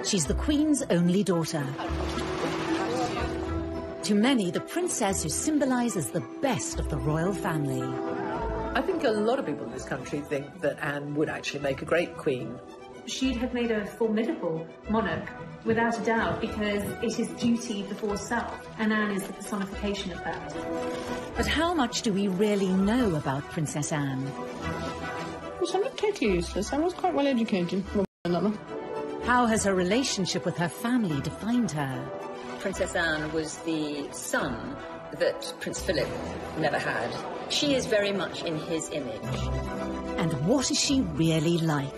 She's the Queen's only daughter. To many, the princess who symbolises the best of the royal family. I think a lot of people in this country think that Anne would actually make a great queen. She'd have made a formidable monarch, without a doubt, because it is duty before self, and Anne is the personification of that. But how much do we really know about Princess Anne? Well, I'm not totally useless. I was quite well educated. How has her relationship with her family defined her? Princess Anne was the son that Prince Philip never had. She is very much in his image. And what is she really like?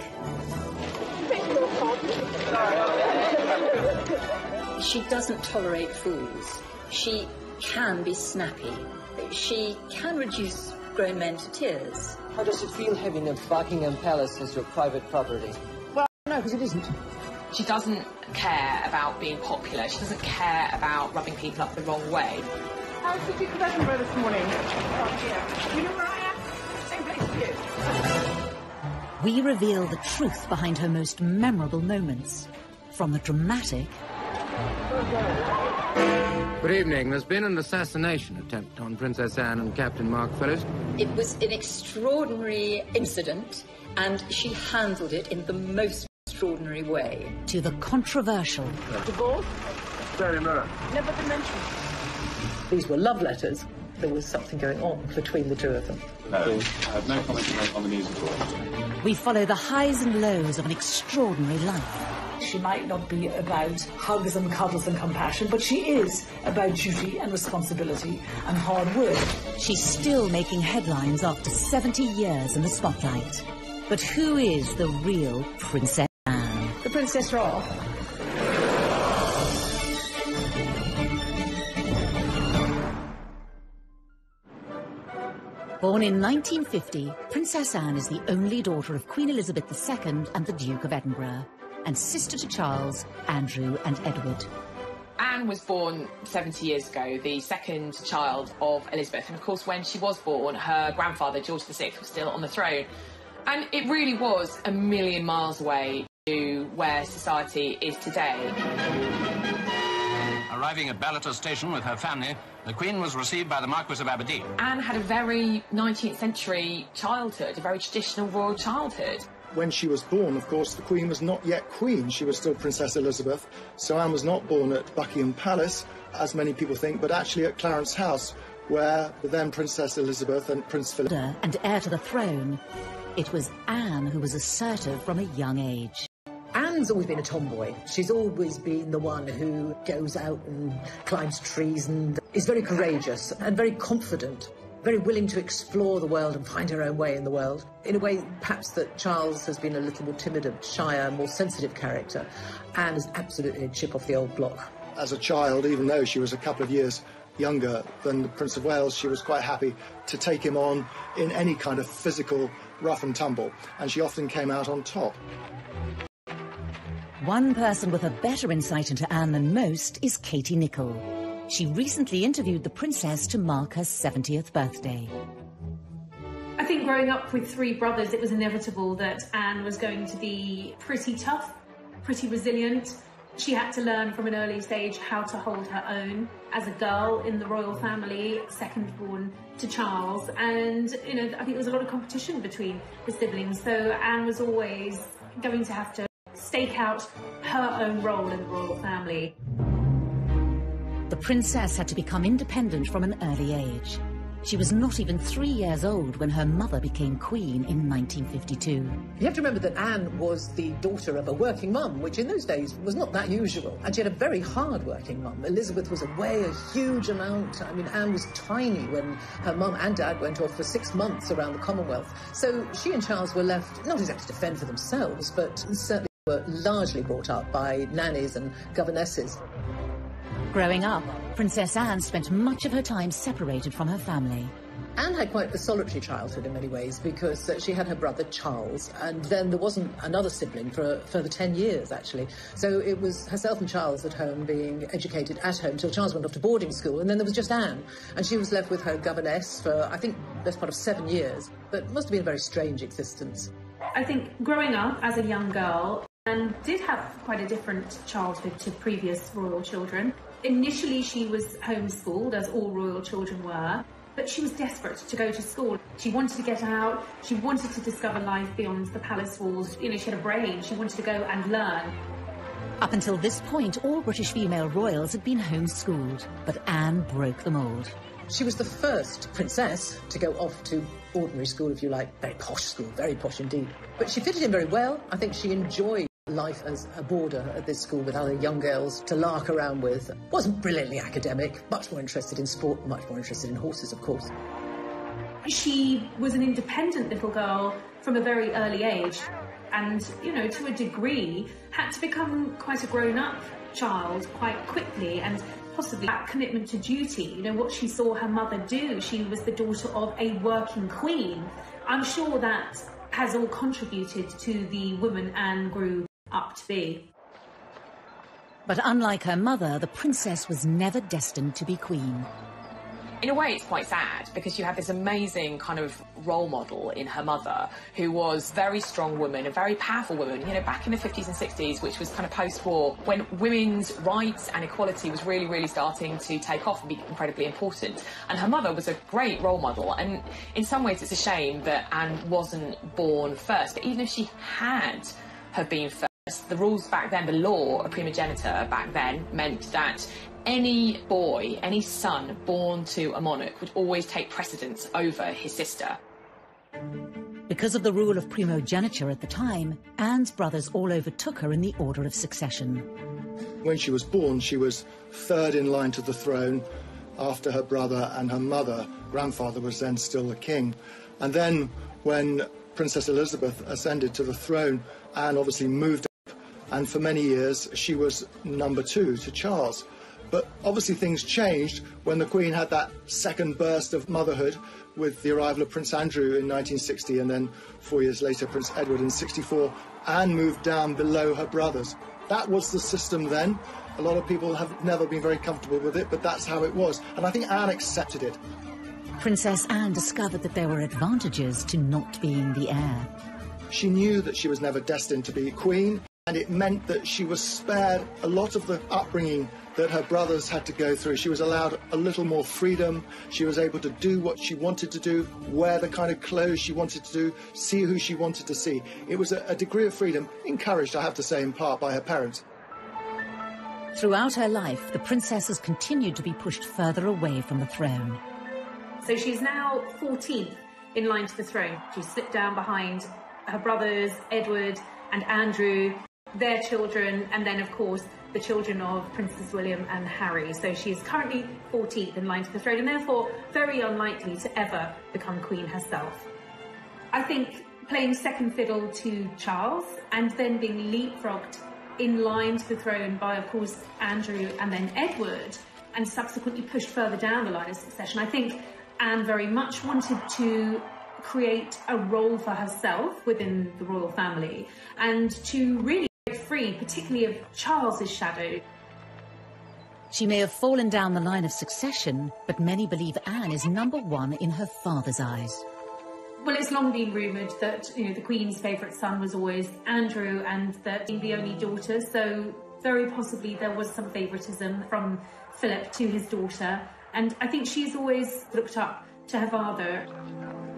She doesn't tolerate fools. She can be snappy. She can reduce grown men to tears. How does it feel having a Buckingham Palace as your private property? Well, no, because it isn't. She doesn't care about being popular. She doesn't care about rubbing people up the wrong way. How's the Duke of Edinburgh this morning? Oh, dear. You know where I am? Same place as you. We reveal the truth behind her most memorable moments. From the dramatic... Good evening. There's been an assassination attempt on Princess Anne and Captain Mark Phillips. It was an extraordinary incident, and she handled it in the most extraordinary way. To the controversial. Divorce? Very much. Never been mentioned. These were love letters. There was something going on between the two of them. No, I have no comment to make on the news at all. We follow the highs and lows of an extraordinary life. She might not be about hugs and cuddles and compassion, but she is about duty and responsibility and hard work. She's still making headlines after 70 years in the spotlight. But who is the real Princess Anne? The Princess Royal. Born in 1950, Princess Anne is the only daughter of Queen Elizabeth II and the Duke of Edinburgh, and sister to Charles, Andrew and Edward. Anne was born 70 years ago, the second child of Elizabeth. And of course, when she was born, her grandfather, George VI, was still on the throne. And it really was a million miles away to where society is today. Arriving at Ballater Station with her family, the Queen was received by the Marquis of Aberdeen. Anne had a very 19th century childhood, a very traditional royal childhood. When she was born, of course, the Queen was not yet Queen. She was still Princess Elizabeth. So Anne was not born at Buckingham Palace, as many people think, but actually at Clarence House, where the then Princess Elizabeth and Prince Philip... And heir to the throne, it was Anne who was assertive from a young age. Anne's always been a tomboy. She's always been the one who goes out and climbs trees and is very courageous and very confident, very willing to explore the world and find her own way in the world. In a way, perhaps that Charles has been a little more timid, a shyer, more sensitive character. Anne is absolutely a chip off the old block. As a child, even though she was a couple of years younger than the Prince of Wales, she was quite happy to take him on in any kind of physical rough and tumble, and she often came out on top. One person with a better insight into Anne than most is Katie Nicholl. She recently interviewed the princess to mark her 70th birthday. I think growing up with three brothers, it was inevitable that Anne was going to be pretty tough, pretty resilient. She had to learn from an early stage how to hold her own as a girl in the royal family, second born to Charles. And, you know, I think there was a lot of competition between the siblings. So Anne was always going to have to stake out her own role in the royal family. The princess had to become independent from an early age. She was not even 3 years old when her mother became queen in 1952. You have to remember that Anne was the daughter of a working mum, which in those days was not that usual. And she had a very hard-working mum. Elizabeth was away a huge amount. I mean, Anne was tiny when her mum and dad went off for 6 months around the Commonwealth. So she and Charles were left not exactly to fend for themselves, but certainly were largely brought up by nannies and governesses. Growing up, Princess Anne spent much of her time separated from her family. Anne had quite a solitary childhood in many ways because she had her brother Charles, and then there wasn't another sibling for a further 10 years, actually. So it was herself and Charles at home being educated at home till Charles went off to boarding school, and then there was just Anne. And she was left with her governess for, I think, the best part of 7 years. But it must have been a very strange existence. I think growing up as a young girl, Anne did have quite a different childhood to previous royal children. Initially, she was homeschooled, as all royal children were, but she was desperate to go to school. She wanted to get out, she wanted to discover life beyond the palace walls. You know, she had a brain, she wanted to go and learn. Up until this point, all British female royals had been homeschooled, but Anne broke the mould. She was the first princess to go off to ordinary school, if you like. Very posh school, very posh indeed. But she fitted in very well. I think she enjoyed life as a boarder at this school with other young girls to lark around with. Wasn't brilliantly academic, much more interested in sport, much more interested in horses, of course. She was an independent little girl from a very early age and, you know, to a degree, had to become quite a grown-up child quite quickly, and possibly that commitment to duty, you know, what she saw her mother do. She was the daughter of a working queen. I'm sure that has all contributed to the woman Anne grew up to be. But unlike her mother, the princess was never destined to be queen. In a way, it's quite sad, because you have this amazing kind of role model in her mother, who was a very strong woman, a very powerful woman, you know, back in the 50s and 60s, which was kind of post-war, when women's rights and equality was really, really starting to take off and be incredibly important. And her mother was a great role model, and in some ways it's a shame that Anne wasn't born first. But even if she had have been first, the rules back then, the law of primogeniture back then, meant that any boy, any son born to a monarch would always take precedence over his sister. Because of the rule of primogeniture at the time, Anne's brothers all overtook her in the order of succession. When she was born, she was third in line to the throne after her brother and her mother. Grandfather was then still the king. And then when Princess Elizabeth ascended to the throne, Anne obviously moved up, and for many years she was number 2 to Charles. But obviously things changed when the Queen had that second burst of motherhood with the arrival of Prince Andrew in 1960, and then 4 years later Prince Edward in 64. Anne moved down below her brothers. That was the system then. A lot of people have never been very comfortable with it, but that's how it was. And I think Anne accepted it. Princess Anne discovered that there were advantages to not being the heir. She knew that she was never destined to be queen, and it meant that she was spared a lot of the upbringing that her brothers had to go through. She was allowed a little more freedom. She was able to do what she wanted to do, wear the kind of clothes she wanted to do, see who she wanted to see. It was a degree of freedom, encouraged, I have to say, in part by her parents. Throughout her life, the princess has continued to be pushed further away from the throne. So she's now 14th in line to the throne. She's slipped down behind her brothers, Edward and Andrew, their children, and then, of course, the children of Princes William and Harry. So she is currently 14th in line to the throne, and therefore very unlikely to ever become queen herself. I think playing second fiddle to Charles and then being leapfrogged in line to the throne by, of course, Andrew and then Edward, and subsequently pushed further down the line of succession, I think Anne very much wanted to create a role for herself within the royal family and to really break free, particularly of Charles's shadow. She may have fallen down the line of succession, but many believe Anne is number 1 in her father's eyes. Well, it's long been rumoured that, you know, the Queen's favourite son was always Andrew, and that being the only daughter, so very possibly there was some favouritism from Philip to his daughter, and I think she's always looked up to her father.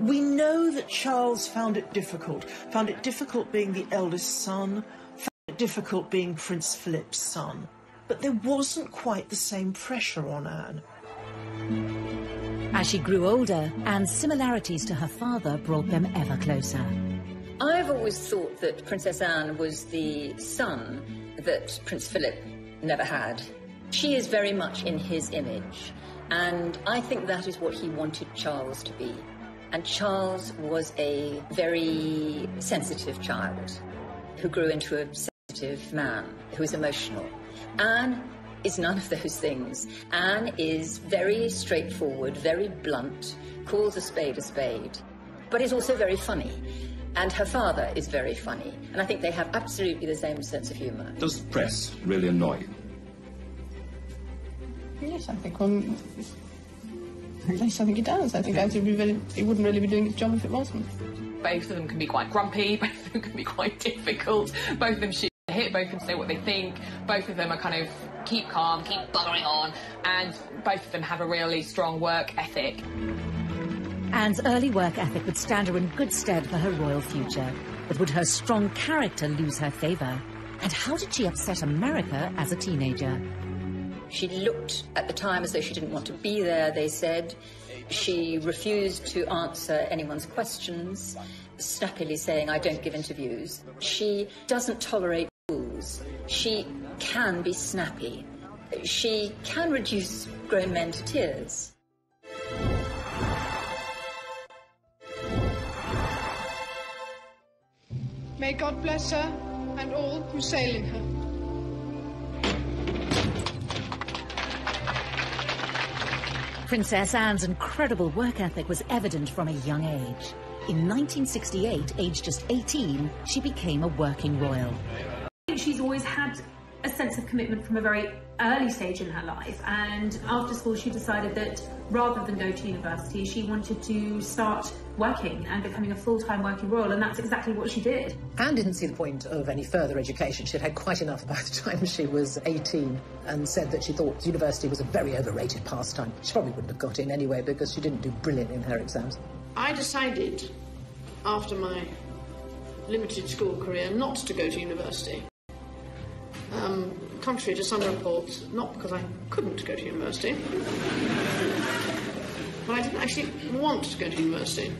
We know that Charles found it difficult being the eldest son, found it difficult being Prince Philip's son, but there wasn't quite the same pressure on Anne. As she grew older, Anne's similarities to her father brought them ever closer. I've always thought that Princess Anne was the son that Prince Philip never had. She is very much in his image, and I think that is what he wanted Charles to be. And Charles was a very sensitive child who grew into a sensitive man who is emotional. Anne is none of those things. Anne is very straightforward, very blunt, calls a spade, but is also very funny. And her father is very funny. And I think they have absolutely the same sense of humour. Does the press really annoy you? Yes, I think it does. I think it wouldn't really be doing its job if it wasn't. Both of them can be quite grumpy, both of them can be quite difficult, both of them shoot it, both of them say what they think, both of them are kind of keep calm, keep buggering on, and both of them have a really strong work ethic. Anne's early work ethic would stand her in good stead for her royal future, but would her strong character lose her favour? And how did she upset America as a teenager? She looked at the time as though she didn't want to be there, they said. She refused to answer anyone's questions, snappily saying, I don't give interviews. She doesn't tolerate fools. She can be snappy. She can reduce grown men to tears. May God bless her and all who sail in her. Princess Anne's incredible work ethic was evident from a young age. In 1968, aged just 18, she became a working royal. I think she's always had a sense of commitment from a very early stage in her life, and after school she decided that rather than go to university, she wanted to start working and becoming a full-time working royal, and that's exactly what she did. Anne didn't see the point of any further education. She'd had quite enough by the time she was 18 and said that she thought university was a very overrated pastime. She probably wouldn't have got in anyway because she didn't do brilliant in her exams. I decided after my limited school career not to go to university. Contrary to some reports, not because I couldn't go to university, but I didn't actually want to go to university.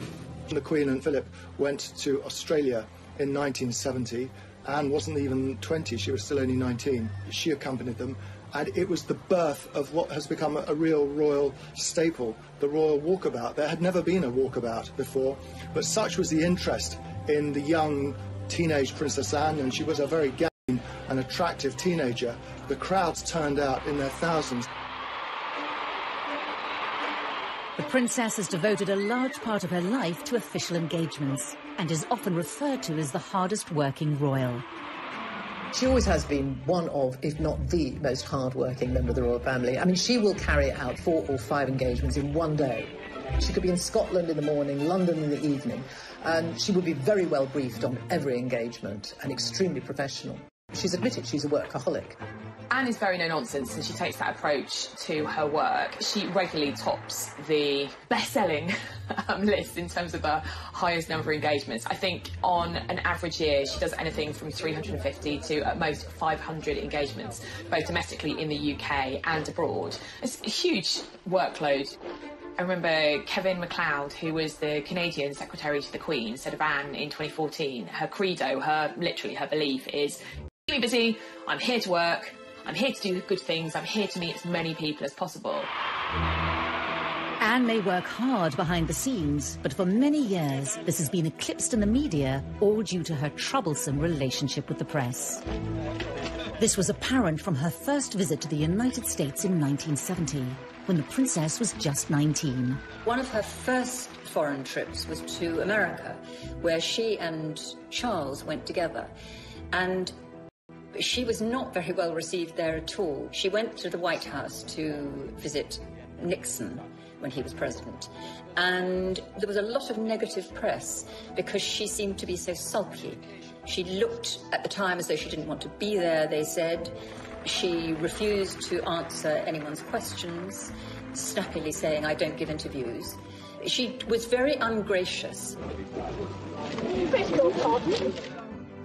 The Queen and Philip went to Australia in 1970. Anne wasn't even 20, she was still only 19. She accompanied them, and it was the birth of what has become a real royal staple, the royal walkabout. There had never been a walkabout before, but such was the interest in the young teenage Princess Anne, and she was a very an attractive teenager. The crowds turned out in their thousands. The princess has devoted a large part of her life to official engagements and is often referred to as the hardest working royal. She always has been one of, if not the most hard-working member of the royal family. I mean, she will carry out 4 or 5 engagements in one day. She could be in Scotland in the morning, London in the evening, and she would be very well briefed on every engagement and extremely professional. She's admitted she's a workaholic. Anne is very no-nonsense, and she takes that approach to her work. She regularly tops the best-selling list in terms of the highest number of engagements. I think on an average year, she does anything from 350 to at most 500 engagements, both domestically in the UK and abroad. It's a huge workload. I remember Kevin MacLeod, who was the Canadian Secretary to the Queen, said of Anne in 2014, her credo, literally her belief is, keep me busy, I'm here to work, I'm here to do good things, I'm here to meet as many people as possible. Anne may work hard behind the scenes, but for many years this has been eclipsed in the media, all due to her troublesome relationship with the press. This was apparent from her first visit to the United States in 1970, when the princess was just 19. One of her first foreign trips was to America, where she and Charles went together. And she was not very well received there at all. She went to the White House to visit Nixon when he was president. And there was a lot of negative press because she seemed to be so sulky. She looked at the time as though she didn't want to be there, they said. She refused to answer anyone's questions, snappily saying, I don't give interviews. She was very ungracious.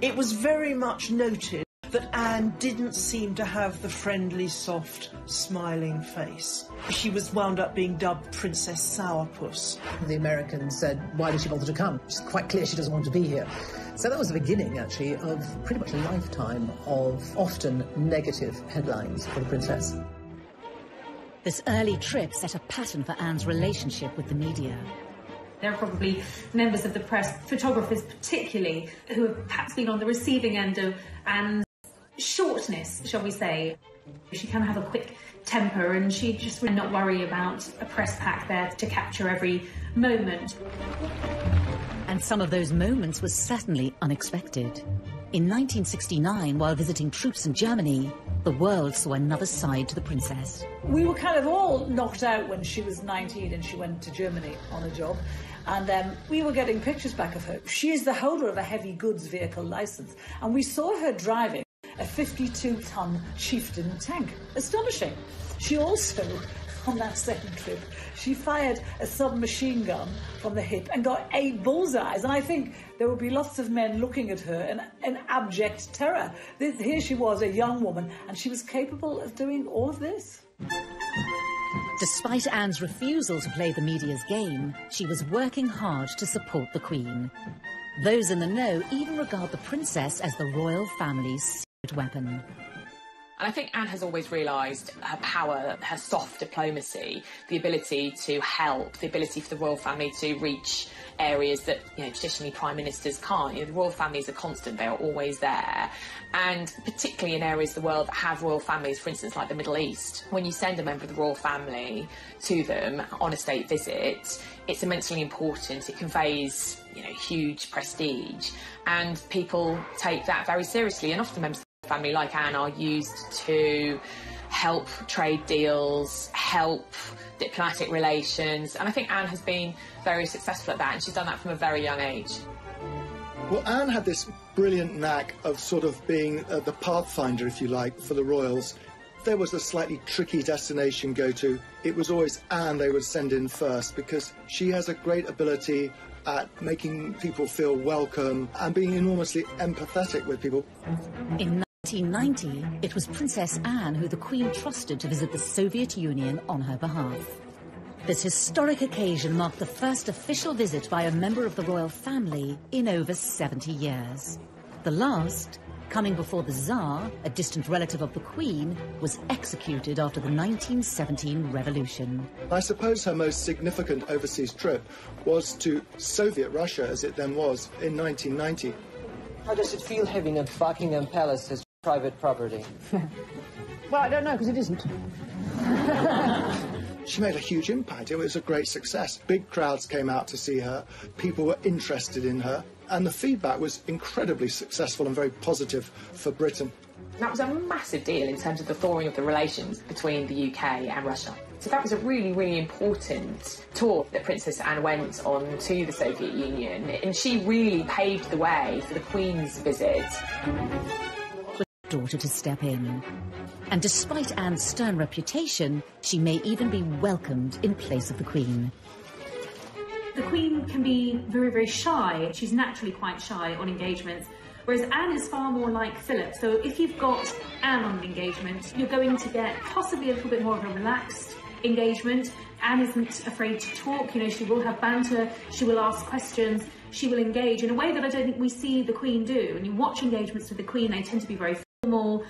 It was very much noted that Anne didn't seem to have the friendly, soft, smiling face. She was wound up being dubbed Princess Sourpuss. The Americans said, why did she bother to come? It's quite clear she doesn't want to be here. So that was the beginning, actually, of pretty much a lifetime of often negative headlines for the princess. This early trip set a pattern for Anne's relationship with the media. There are probably members of the press, photographers particularly, who have perhaps been on the receiving end of Anne's shortness, shall we say. She can have a quick temper, and she just would not worry about a press pack there to capture every moment. And some of those moments were certainly unexpected. In 1969, while visiting troops in Germany, the world saw another side to the princess. We were kind of all knocked out when she was 19 and she went to Germany on a job. And we were getting pictures back of her. She is the holder of a heavy goods vehicle licence. And we saw her driving a 52-ton chieftain tank. Astonishing. She also, on that second trip, she fired a submachine gun from the hip and got 8 bullseyes. And I think there would be lots of men looking at her in abject terror. Here she was, a young woman, and she was capable of doing all of this. Despite Anne's refusal to play the media's game, she was working hard to support the Queen. Those in the know even regard the princess as the royal family's secret weapon. And I think Anne has always realised her power, her soft diplomacy, the ability to help, the ability for the royal family to reach areas that, traditionally prime ministers can't. The royal family is a constant, they are always there. And particularly in areas of the world that have royal families, for instance, like the Middle East, when you send a member of the royal family to them on a state visit, it's immensely important. It conveys, huge prestige. And people take that very seriously. And often members of the family, like Anne, are used to help trade deals, help diplomatic relations, and I think Anne has been very successful at that, and she's done that from a very young age. Well, Anne had this brilliant knack of sort of being the pathfinder, if you like, for the royals. If there was a slightly tricky destination to go to, it was always Anne they would send in first, because she has a great ability at making people feel welcome and being enormously empathetic with people. In 1990, it was Princess Anne who the Queen trusted to visit the Soviet Union on her behalf. This historic occasion marked the first official visit by a member of the royal family in over 70 years. The last, coming before the Tsar, a distant relative of the Queen, was executed after the 1917 revolution. I suppose her most significant overseas trip was to Soviet Russia, as it then was, in 1990. How does it feel having a Buckingham Palace as private property? Well, I don't know, because it isn't. She made a huge impact. It was a great success. Big crowds came out to see her. People were interested in her. And the feedback was incredibly successful and very positive for Britain. That was a massive deal in terms of the thawing of the relations between the UK and Russia. So that was a really, really important tour that Princess Anne went on to the Soviet Union, and she really paved the way for the Queen's visit. Daughter to step in. And despite Anne's stern reputation, she may even be welcomed in place of the Queen. The Queen can be very, very shy. She's naturally quite shy on engagements, whereas Anne is far more like Philip. So if you've got Anne on an engagement, you're going to get possibly a little bit more of a relaxed engagement. Anne isn't afraid to talk, she will have banter, she will ask questions, she will engage in a way that I don't think we see the Queen do. When you watch engagements with the Queen, they tend to be very formal.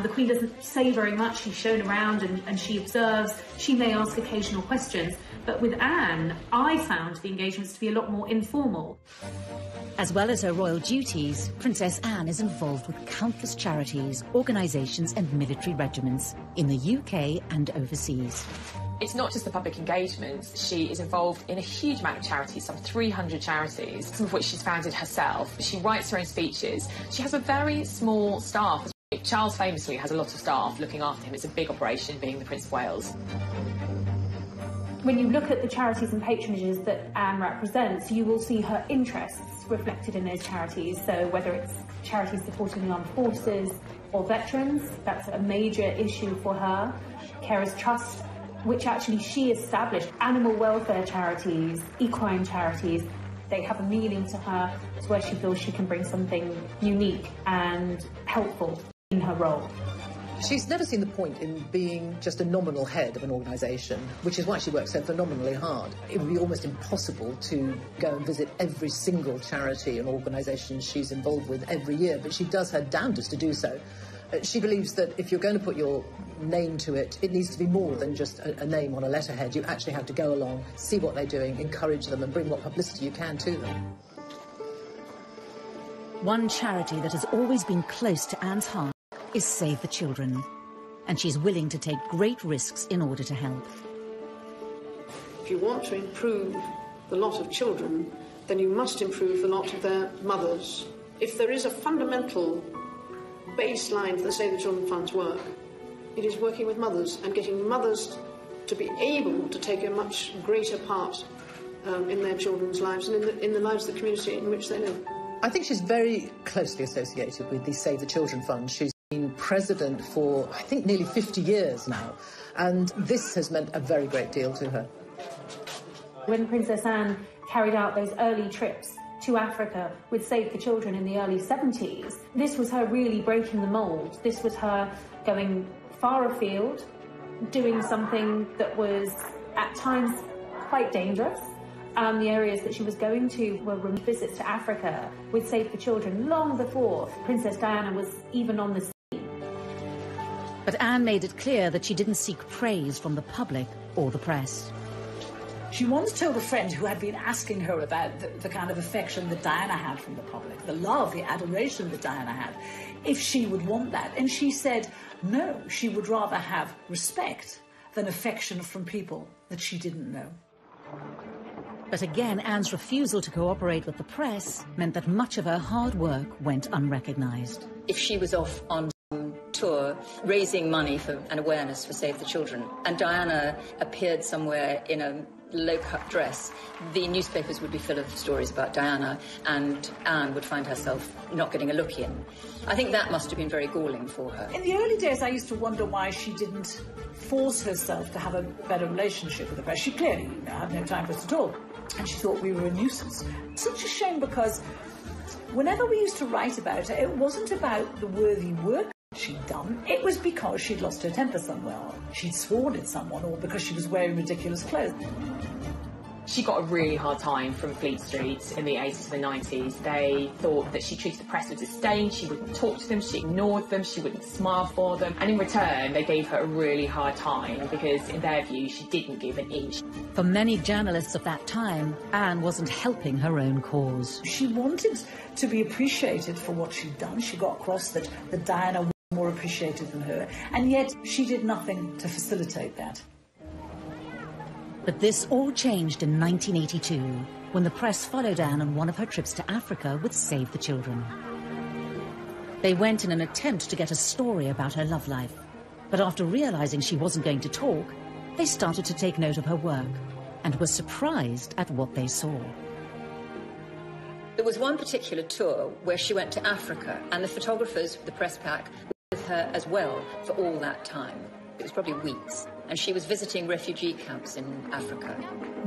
The Queen doesn't say very much, she's shown around and she observes. She may ask occasional questions, but with Anne, I found the engagements to be a lot more informal. As well as her royal duties, Princess Anne is involved with countless charities, organisations and military regiments in the UK and overseas. It's not just the public engagements. She is involved in a huge amount of charities, some 300 charities, some of which she's founded herself. She writes her own speeches. She has a very small staff. Charles famously has a lot of staff looking after him. It's a big operation, being the Prince of Wales. When you look at the charities and patronages that Anne represents, you will see her interests reflected in those charities. So whether it's charities supporting the armed forces or veterans, that's a major issue for her. Carers Trust, which actually she established, animal welfare charities, equine charities, they have a meaning to her. It's where she feels she can bring something unique and helpful in her role. She's never seen the point in being just a nominal head of an organisation, which is why she works so phenomenally hard. It would be almost impossible to go and visit every single charity and organisation she's involved with every year, but she does her damnedest to do so. She believes that if you're going to put your name to it, it needs to be more than just a name on a letterhead. You actually have to go along, see what they're doing, encourage them and bring what publicity you can to them. One charity that has always been close to Anne's heart is Save the Children, and she's willing to take great risks in order to help. If you want to improve the lot of children, then you must improve the lot of their mothers. If there is a fundamental baseline for the Save the Children Fund's work, it is working with mothers and getting mothers to be able to take a much greater part in their children's lives and in the lives of the community in which they live. I think she's very closely associated with the Save the Children Fund. She's been president for, I think, nearly 50 years now, and this has meant a very great deal to her. When Princess Anne carried out those early trips to Africa with Save the Children in the early 70s, this was her really breaking the mould. This was her going far afield, doing something that was at times quite dangerous. The areas that she was going to were visits to Africa with Save the Children long before Princess Diana was even on the scene. But Anne made it clear that she didn't seek praise from the public or the press. She once told a friend who had been asking her about the kind of affection that Diana had from the public, the love, the adoration that Diana had, if she would want that. And she said no, she would rather have respect than affection from people that she didn't know. But again, Anne's refusal to cooperate with the press meant that much of her hard work went unrecognised. If she was off on some tour raising money for and awareness for Save the Children, and Diana appeared somewhere in a low-cut dress, the newspapers would be full of stories about Diana, and Anne would find herself not getting a look in. I think that must have been very galling for her. In the early days, I used to wonder why she didn't force herself to have a better relationship with the press. She clearly had no time for us at all, and she thought we were a nuisance. Such a shame, because whenever we used to write about her, it wasn't about the worthy work she'd done. It was because she'd lost her temper somewhere, or she'd sworn at someone, or because she was wearing ridiculous clothes. She got a really hard time from Fleet Street in the 80s and the 90s. They thought that she treated the press with disdain, she wouldn't talk to them, she ignored them, she wouldn't smile for them. And in return, they gave her a really hard time because, in their view, she didn't give an inch. For many journalists of that time, Anne wasn't helping her own cause. She wanted to be appreciated for what she'd done. She got across that Diana was more appreciated than her, and yet she did nothing to facilitate that. But this all changed in 1982, when the press followed Anne on one of her trips to Africa with Save the Children. They went in an attempt to get a story about her love life, but after realising she wasn't going to talk, they started to take note of her work and were surprised at what they saw. There was one particular tour where she went to Africa, and the photographers, the press pack, were with her as well for all that time. It was probably weeks, and she was visiting refugee camps in Africa.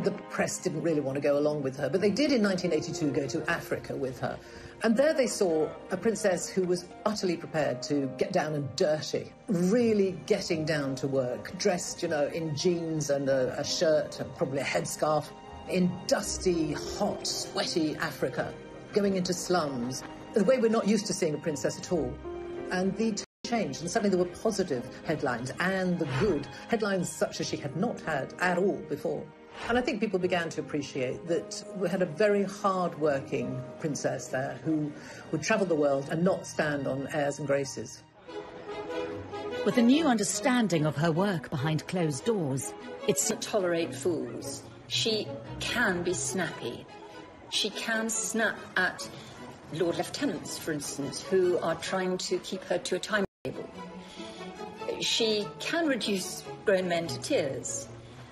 The press didn't really want to go along with her, but they did in 1982 go to Africa with her. And there they saw a princess who was utterly prepared to get down and dirty, really getting down to work, dressed, you know, in jeans and a shirt and probably a headscarf, in dusty, hot, sweaty Africa, going into slums, the way we're not used to seeing a princess at all. And the changed, and suddenly there were positive headlines and the good headlines such as she had not had at all before. And I think people began to appreciate that we had a very hard-working princess there who would travel the world and not stand on airs and graces. With a new understanding of her work behind closed doors, it's not tolerate fools. She can be snappy. She can snap at Lord Lieutenants, for instance, who are trying to keep her to a timetable. She can reduce grown men to tears.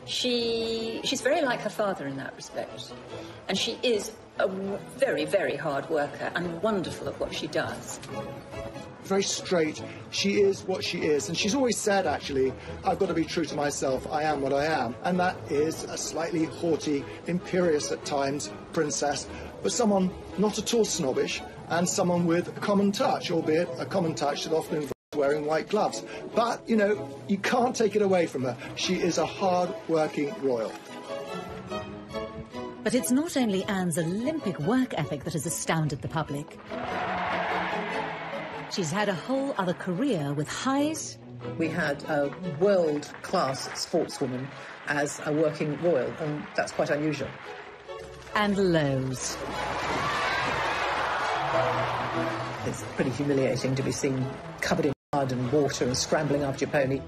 She's very like her father in that respect. And she is a very, very hard worker and wonderful at what she does. Very straight. She is what she is. And she's always said, actually, I've got to be true to myself. I am what I am. And that is a slightly haughty, imperious at times princess, but someone not at all snobbish, and someone with a common touch, albeit a common touch that often involves wearing white gloves. But, you know, you can't take it away from her. She is a hard-working royal. But it's not only Anne's Olympic work ethic that has astounded the public. She's had a whole other career with highs. We had a world-class sportswoman as a working royal, and that's quite unusual. And lows. It's pretty humiliating to be seen covered in mud and water and scrambling after your pony.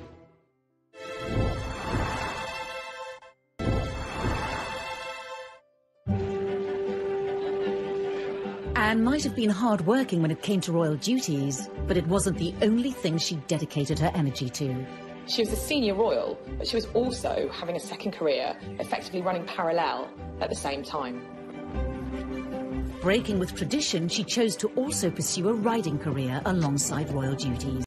Anne might have been hard-working when it came to royal duties, but it wasn't the only thing she dedicated her energy to. She was a senior royal, but she was also having a second career, effectively running parallel at the same time. Breaking with tradition, she chose to also pursue a riding career alongside royal duties.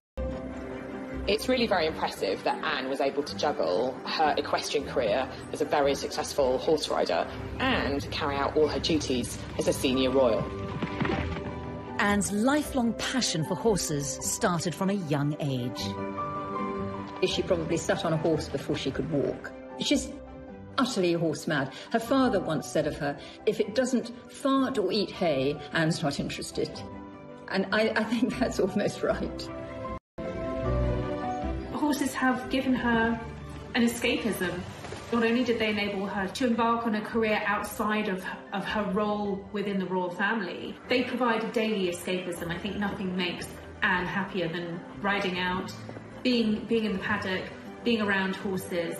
It's really very impressive that Anne was able to juggle her equestrian career as a very successful horse rider and carry out all her duties as a senior royal. Anne's lifelong passion for horses started from a young age. She probably sat on a horse before she could walk. She's utterly horse mad. Her father once said of her, if it doesn't fart or eat hay, Anne's not interested. And I think that's almost right. Horses have given her an escapism. Not only did they enable her to embark on a career outside of her role within the royal family, they provide a daily escapism. I think nothing makes Anne happier than riding out, being in the paddock, being around horses.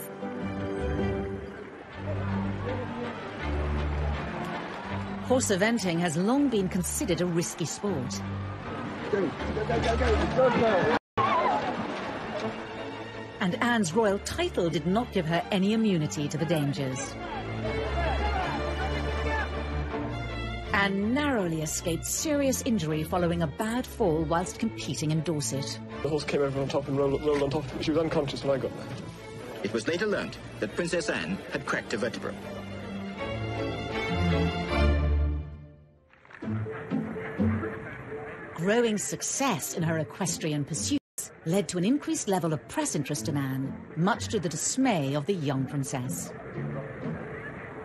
Horse eventing has long been considered a risky sport. Go. And Anne's royal title did not give her any immunity to the dangers. Anne narrowly escaped serious injury following a bad fall whilst competing in Dorset. The horse came over on top and rolled on top of me. She was unconscious when I got there. It was later learnt that Princess Anne had cracked a vertebra. Growing success in her equestrian pursuits led to an increased level of press interest in Anne, much to the dismay of the young princess.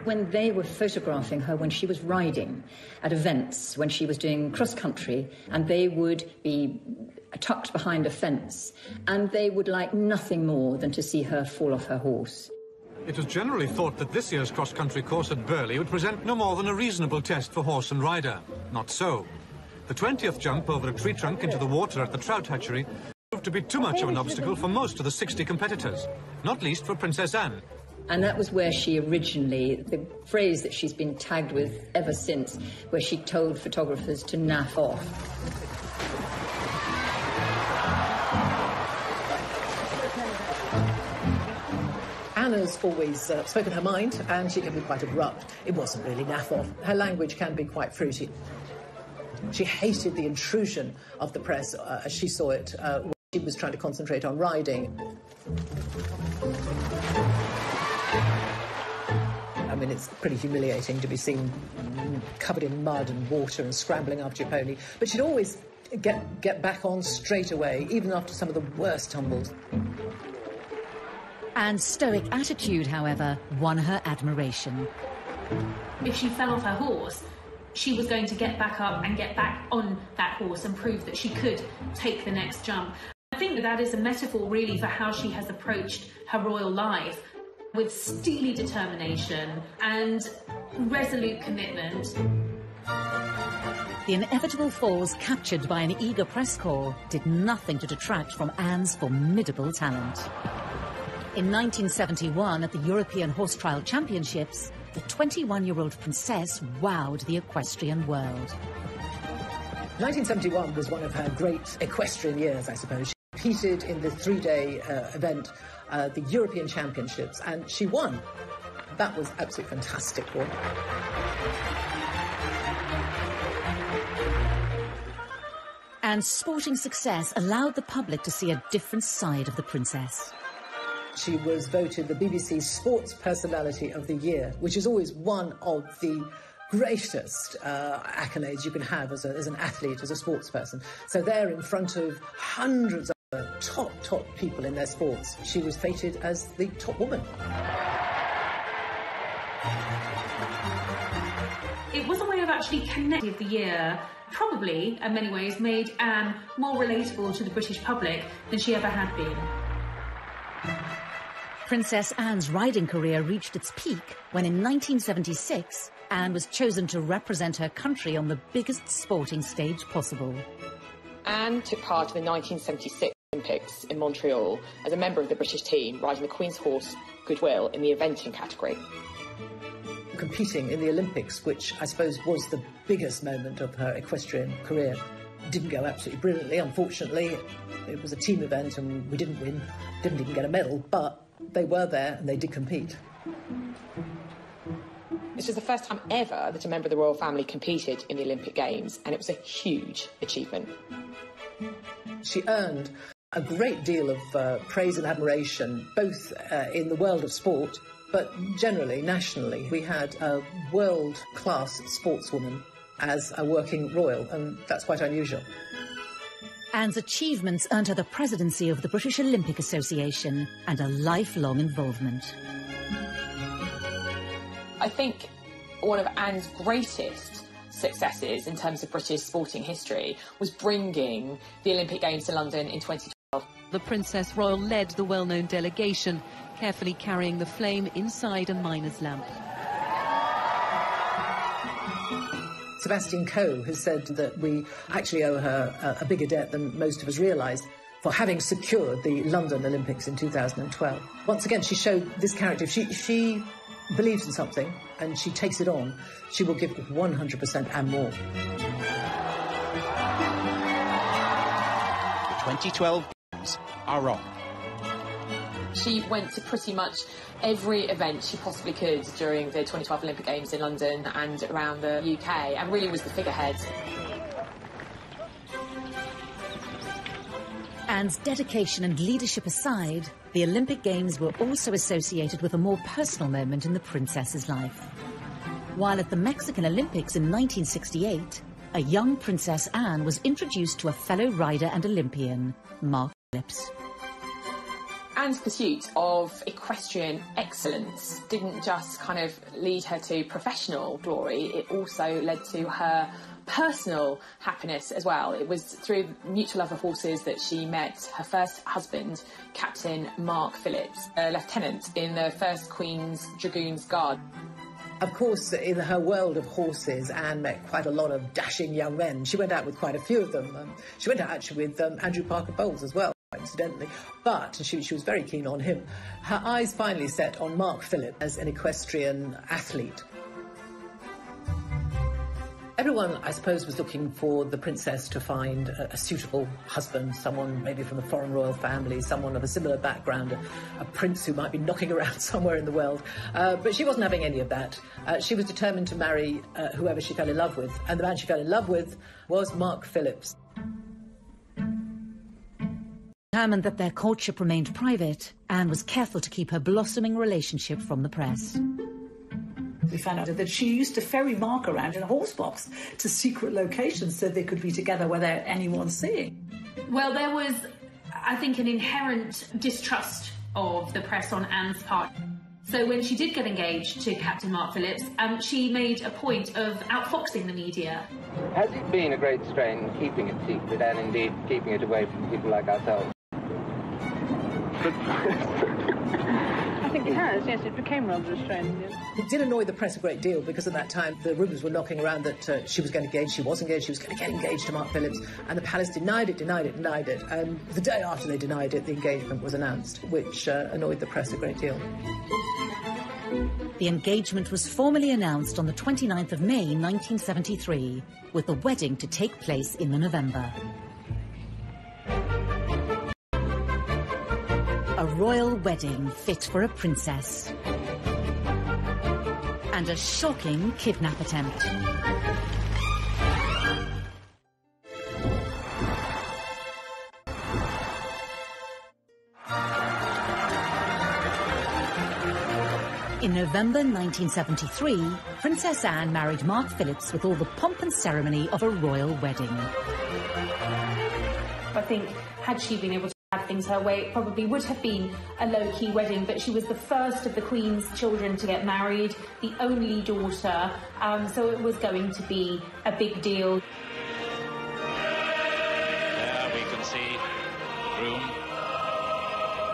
When they were photographing her when she was riding at events, when she was doing cross-country, and they would be tucked behind a fence, and they would like nothing more than to see her fall off her horse. It was generally thought that this year's cross-country course at Burghley would present no more than a reasonable test for horse and rider. Not so. The 20th jump over a tree trunk into the water at the trout hatchery proved to be too much of an obstacle for most of the 60 competitors, not least for Princess Anne. And that was where she originally, the phrase that she's been tagged with ever since, where she told photographers to naff off. Anna's always spoken her mind, and she can be quite abrupt. It wasn't really naff off. Her language can be quite fruity. She hated the intrusion of the press, as she saw it, when she was trying to concentrate on riding. I mean, it's pretty humiliating to be seen covered in mud and water and scrambling after your pony. But she'd always get back on straight away, even after some of the worst tumbles. Anne's stoic attitude, however, won her admiration. If she fell off her horse, she was going to get back up and get back on that horse and prove that she could take the next jump. I think that is a metaphor really for how she has approached her royal life, with steely determination and resolute commitment. The inevitable falls captured by an eager press corps did nothing to detract from Anne's formidable talent. In 1971, at the European Horse Trial Championships, the 21-year-old princess wowed the equestrian world. 1971 was one of her great equestrian years, I suppose. She competed in the three-day event, the European Championships, and she won. That was absolutely fantastic for her. Anne's sporting success allowed the public to see a different side of the princess. She was voted the BBC Sports Personality of the Year, which is always one of the greatest accolades you can have as an athlete, as a sports person. So there, in front of hundreds of top people in their sports, she was fated as the top woman. It was a way of actually connecting the year. Probably, in many ways, made Anne more relatable to the British public than she ever had been. Princess Anne's riding career reached its peak when in 1976, Anne was chosen to represent her country on the biggest sporting stage possible. Anne took part in the 1976 Olympics in Montreal as a member of the British team, riding the Queen's horse, Goodwill, in the eventing category. Competing in the Olympics, which I suppose was the biggest moment of her equestrian career, didn't go absolutely brilliantly, unfortunately. It was a team event and we didn't win, didn't even get a medal, but they were there and they did compete. This was the first time ever that a member of the royal family competed in the Olympic Games, and it was a huge achievement. She earned a great deal of praise and admiration, both in the world of sport, but generally, nationally. We had a world-class sportswoman as a working royal, and that's quite unusual. Anne's achievements earned her the presidency of the British Olympic Association and a lifelong involvement. I think one of Anne's greatest successes in terms of British sporting history was bringing the Olympic Games to London in 2012. The Princess Royal led the well-known delegation, carefully carrying the flame inside a miner's lamp. Sebastian Coe has said that we actually owe her a bigger debt than most of us realised for having secured the London Olympics in 2012. Once again, she showed this character. If she believes in something and she takes it on, she will give 100% and more. The 2012 Games are on. She went to pretty much every event she possibly could during the 2012 Olympic Games in London and around the UK, and really was the figurehead. Anne's dedication and leadership aside, the Olympic Games were also associated with a more personal moment in the princess's life. While at the Mexican Olympics in 1968, a young Princess Anne was introduced to a fellow rider and Olympian, Mark Phillips. Anne's pursuit of equestrian excellence didn't just kind of lead her to professional glory, it also led to her personal happiness as well. It was through mutual love of horses that she met her first husband, Captain Mark Phillips, a lieutenant in the 1st Queen's Dragoons Guard. Of course, in her world of horses, Anne met quite a lot of dashing young men. She went out with quite a few of them. She went out actually with Andrew Parker Bowles as well, incidentally, but she was very keen on him. Her eyes finally set on Mark Phillips as an equestrian athlete. Everyone, I suppose, was looking for the princess to find a suitable husband, someone maybe from a foreign royal family, someone of a similar background, a prince who might be knocking around somewhere in the world. But she wasn't having any of that. She was determined to marry whoever she fell in love with, and the man she fell in love with was Mark Phillips. Determined that their courtship remained private, Anne was careful to keep her blossoming relationship from the press. We found out that she used to ferry Mark around in a horse box to secret locations so they could be together without anyone seeing. Well, there was, I think, an inherent distrust of the press on Anne's part. So when she did get engaged to Captain Mark Phillips, she made a point of outfoxing the media. Has it been a great strain keeping it secret and indeed keeping it away from people like ourselves? I think it has, yes, it became rather a strain. Yes. It did annoy the press a great deal because at that time the rumours were knocking around that she was getting engaged, she was going to get engaged to Mark Phillips, and the palace denied it. And the day after they denied it, the engagement was announced, which annoyed the press a great deal. The engagement was formally announced on the 29th of May 1973, with the wedding to take place in November. A royal wedding fit for a princess. And a shocking kidnap attempt. In November 1973, Princess Anne married Mark Phillips with all the pomp and ceremony of a royal wedding. I think had she been able to have things her way, it probably would have been a low-key wedding, but she was the first of the Queen's children to get married, the only daughter, so it was going to be a big deal. There we can see groom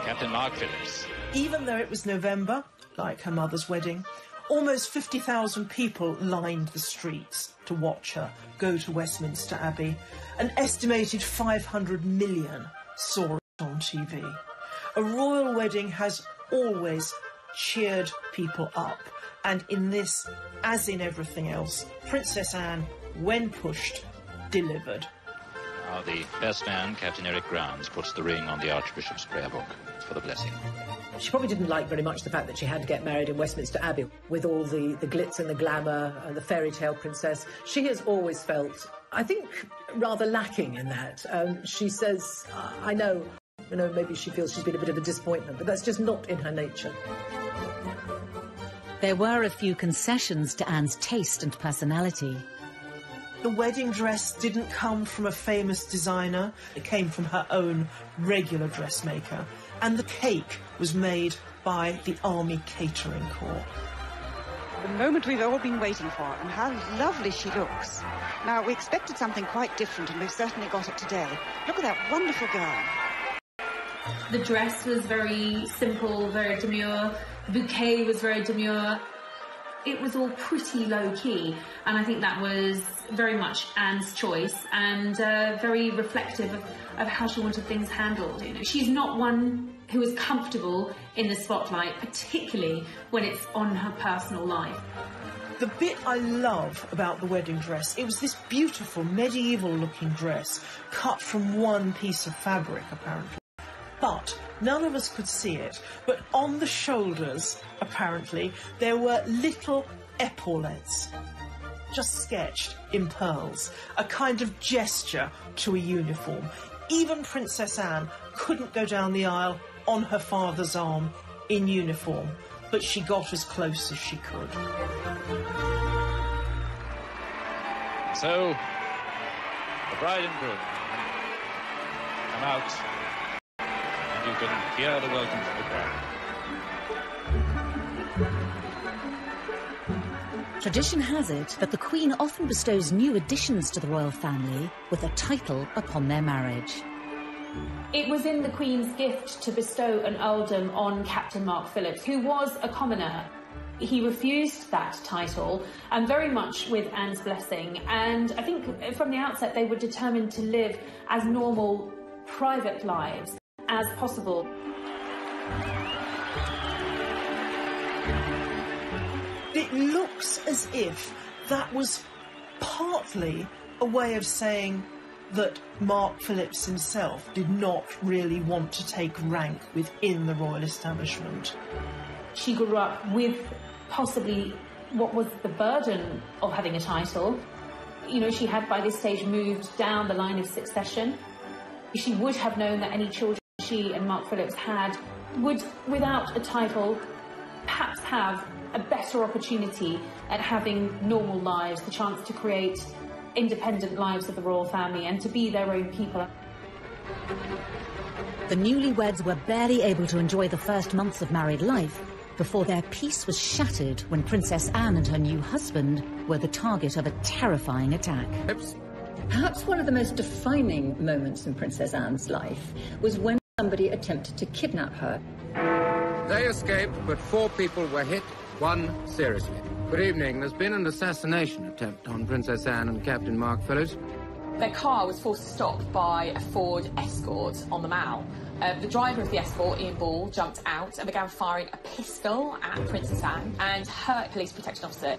Captain Mark Phillips. Even though it was November, like her mother's wedding, almost 50,000 people lined the streets to watch her go to Westminster Abbey. An estimated 500 million saw it on TV. A royal wedding has always cheered people up, and in this, as in everything else, Princess Anne, when pushed, delivered. Now the best man, Captain Eric Grounds, puts the ring on the Archbishop's prayer book for the blessing. She probably didn't like very much the fact that she had to get married in Westminster Abbey with all the glitz and the glamour and the fairy tale princess. She has always felt, I think, rather lacking in that. She says, I know You know, maybe she feels she's been a bit of a disappointment, but that's just not in her nature. There were a few concessions to Anne's taste and personality. The wedding dress didn't come from a famous designer. It came from her own regular dressmaker. And the cake was made by the Army Catering Corps. The moment we've all been waiting for, and how lovely she looks. Now, we expected something quite different, and we've certainly got it today. Look at that wonderful gown. The dress was very simple, very demure. The bouquet was very demure. It was all pretty low-key, and I think that was very much Anne's choice and very reflective of how she wanted things handled. You know, she's not one who is comfortable in the spotlight, particularly when it's on her personal life. The bit I love about the wedding dress, it was this beautiful medieval-looking dress cut from one piece of fabric, apparently. But none of us could see it. But on the shoulders, apparently, there were little epaulettes, just sketched in pearls, a kind of gesture to a uniform. Even Princess Anne couldn't go down the aisle on her father's arm in uniform, but she got as close as she could. So, the bride and groom come out. You can hear the welcome from the crowd. Tradition has it that the Queen often bestows new additions to the royal family with a title upon their marriage. It was in the Queen's gift to bestow an earldom on Captain Mark Phillips, who was a commoner. He refused that title, and very much with Anne's blessing. And I think from the outset they were determined to live as normal, private lives as possible. It looks as if that was partly a way of saying that Mark Phillips himself did not really want to take rank within the royal establishment. She grew up with possibly what was the burden of having a title. You know, she had by this stage moved down the line of succession. She would have known that any children she and Mark Phillips had would, without a title, perhaps have a better opportunity at having normal lives, the chance to create independent lives of the royal family and to be their own people. The newlyweds were barely able to enjoy the first months of married life before their peace was shattered when Princess Anne and her new husband were the target of a terrifying attack. Perhaps one of the most defining moments in Princess Anne's life was when somebody attempted to kidnap her. They escaped, but 4 people were hit, 1 seriously. Good evening. There's been an assassination attempt on Princess Anne and Captain Mark Phillips. Their car was forced to stop by a Ford Escort on the Mall. The driver of the Escort, Ian Ball, jumped out and began firing a pistol at Princess Anne and hurt police protection officer.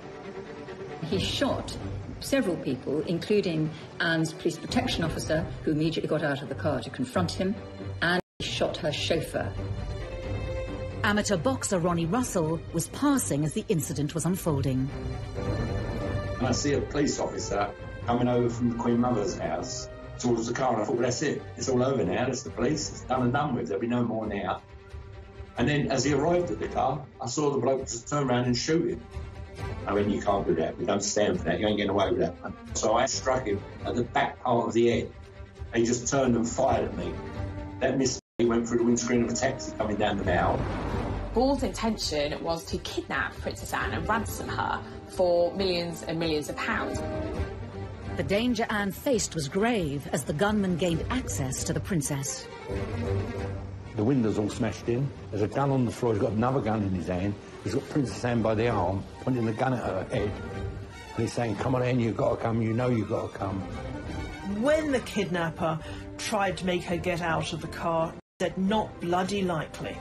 He shot several people, including Anne's police protection officer, who immediately got out of the car to confront him, and he shot her chauffeur. Amateur boxer Ronnie Russell was passing as the incident was unfolding. And I see a police officer coming over from the Queen Mother's house towards the car, and I thought, well, that's it. It's all over now. That's the police. It's done and done with. There'll be no more now. And then as he arrived at the car, I saw the bloke just turn around and shoot him. I mean, you can't do that. We don't stand for that. You ain't getting away with that. So I struck him at the back part of the head. He just turned and fired at me. That missed me. He went through the windscreen of a taxi coming down the Mall. Ball's intention was to kidnap Princess Anne and ransom her for millions and millions of pounds. The danger Anne faced was grave as the gunman gained access to the princess. The window's all smashed in. There's a gun on the floor. He's got another gun in his hand. He's got Princess Anne by the arm, pointing the gun at her head. And he's saying, come on, Anne, you've got to come. You know you've got to come. When the kidnapper tried to make her get out of the car, he said, not bloody likely.